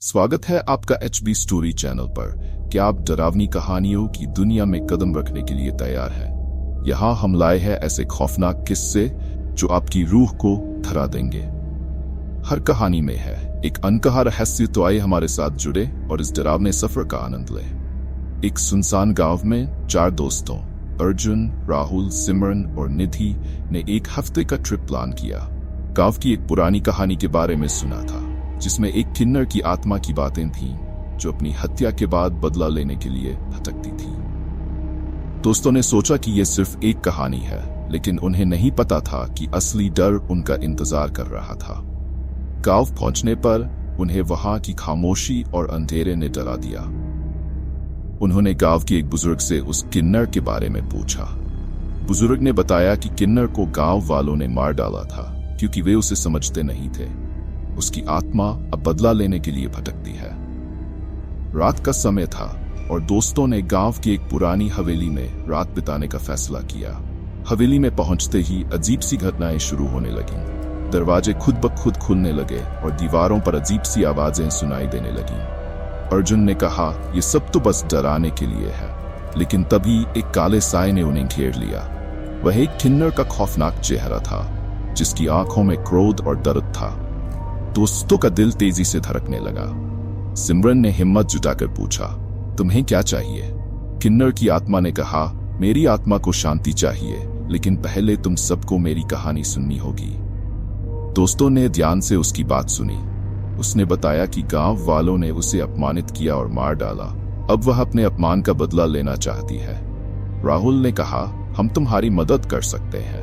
स्वागत है आपका HB स्टोरी चैनल पर। क्या आप डरावनी कहानियों की दुनिया में कदम रखने के लिए तैयार हैं? यहाँ हम लाए हैं ऐसे खौफनाक किस्से जो आपकी रूह को थरा देंगे। हर कहानी में है एक अनकहा रहस्य, तो आइए हमारे साथ जुड़े और इस डरावने सफर का आनंद लें। एक सुनसान गांव में 4 दोस्तों अर्जुन, राहुल, सिमरन और निधि ने एक हफ्ते का ट्रिप प्लान किया। गांव की एक पुरानी कहानी के बारे में सुना था जिसमें एक किन्नर की आत्मा की बातें थीं जो अपनी हत्या के बाद बदला लेने के लिए भटकती थी। दोस्तों ने सोचा कि यह सिर्फ एक कहानी है, लेकिन उन्हें नहीं पता था कि असली डर उनका इंतजार कर रहा था। गांव पहुंचने पर उन्हें वहां की खामोशी और अंधेरे ने डरा दिया। उन्होंने गांव के एक बुजुर्ग से उस किन्नर के बारे में पूछा। बुजुर्ग ने बताया कि किन्नर को गांव वालों ने मार डाला था क्योंकि वे उसे समझते नहीं थे। उसकी आत्मा अब बदला लेने के लिए भटकती है। रात का समय था और दोस्तों ने गांव की एक पुरानी हवेली में रात बिताने का फैसला किया। हवेली में पहुंचते ही अजीब सी घटनाएं शुरू होने लगीं। दरवाजे खुद ब खुद खुलने लगे और दीवारों पर अजीब सी आवाजें सुनाई देने लगीं। अर्जुन ने कहा, यह सब तो बस डराने के लिए है, लेकिन तभी एक काले साए ने उन्हें घेर लिया। वह एक किन्नर का खौफनाक चेहरा था जिसकी आंखों में क्रोध और दर्द था। दोस्तों का दिल तेजी से धड़कने लगा। सिमरन ने हिम्मत जुटाकर पूछा, तुम्हें क्या चाहिए? किन्नर की आत्मा ने कहा, मेरी आत्मा को शांति चाहिए, लेकिन पहले तुम सबको मेरी कहानी सुननी होगी। दोस्तों ने ध्यान से उसकी बात सुनी। उसने बताया कि गांव वालों ने उसे अपमानित किया और मार डाला। अब वह अपने अपमान का बदला लेना चाहती है। राहुल ने कहा, हम तुम्हारी मदद कर सकते हैं।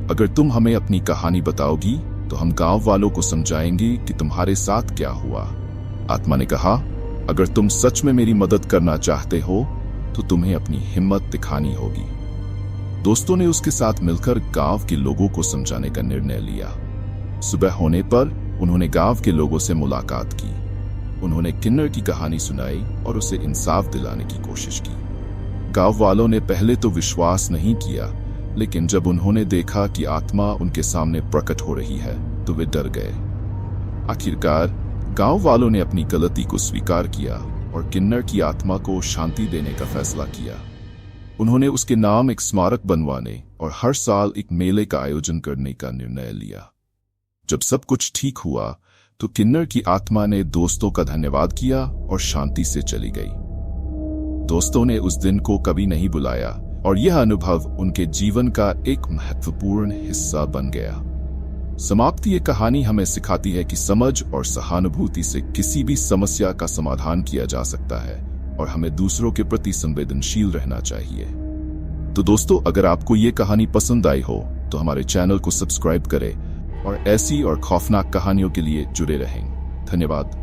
अगर तुम हमें अपनी कहानी बताओगी तो हम गांव वालों को समझाएंगे कि तुम्हारे साथ क्या हुआ। आत्मा ने कहा, अगर तुम सच में मेरी मदद करना चाहते हो तो तुम्हें अपनी हिम्मत दिखानी होगी। दोस्तों ने उसके साथ मिलकर गांव के लोगों को समझाने का निर्णय लिया। सुबह होने पर उन्होंने गांव के लोगों से मुलाकात की। उन्होंने किन्नर की कहानी सुनाई और उसे इंसाफ दिलाने की कोशिश की। गांव वालों ने पहले तो विश्वास नहीं किया, लेकिन जब उन्होंने देखा कि आत्मा उनके सामने प्रकट हो रही है तो वे डर गए। आखिरकार गांव वालों ने अपनी गलती को स्वीकार किया और किन्नर की आत्मा को शांति देने का फैसला किया। उन्होंने उसके नाम एक स्मारक बनवाने और हर साल एक मेले का आयोजन करने का निर्णय लिया। जब सब कुछ ठीक हुआ तो किन्नर की आत्मा ने दोस्तों का धन्यवाद किया और शांति से चली गई। दोस्तों ने उस दिन को कभी नहीं बुलाया और यह अनुभव उनके जीवन का एक महत्वपूर्ण हिस्सा बन गया। समाप्ति ये कहानी हमें सिखाती है कि समझ और सहानुभूति से किसी भी समस्या का समाधान किया जा सकता है और हमें दूसरों के प्रति संवेदनशील रहना चाहिए। तो दोस्तों, अगर आपको ये कहानी पसंद आई हो तो हमारे चैनल को सब्सक्राइब करें और ऐसी और खौफनाक कहानियों के लिए जुड़े रहें। धन्यवाद।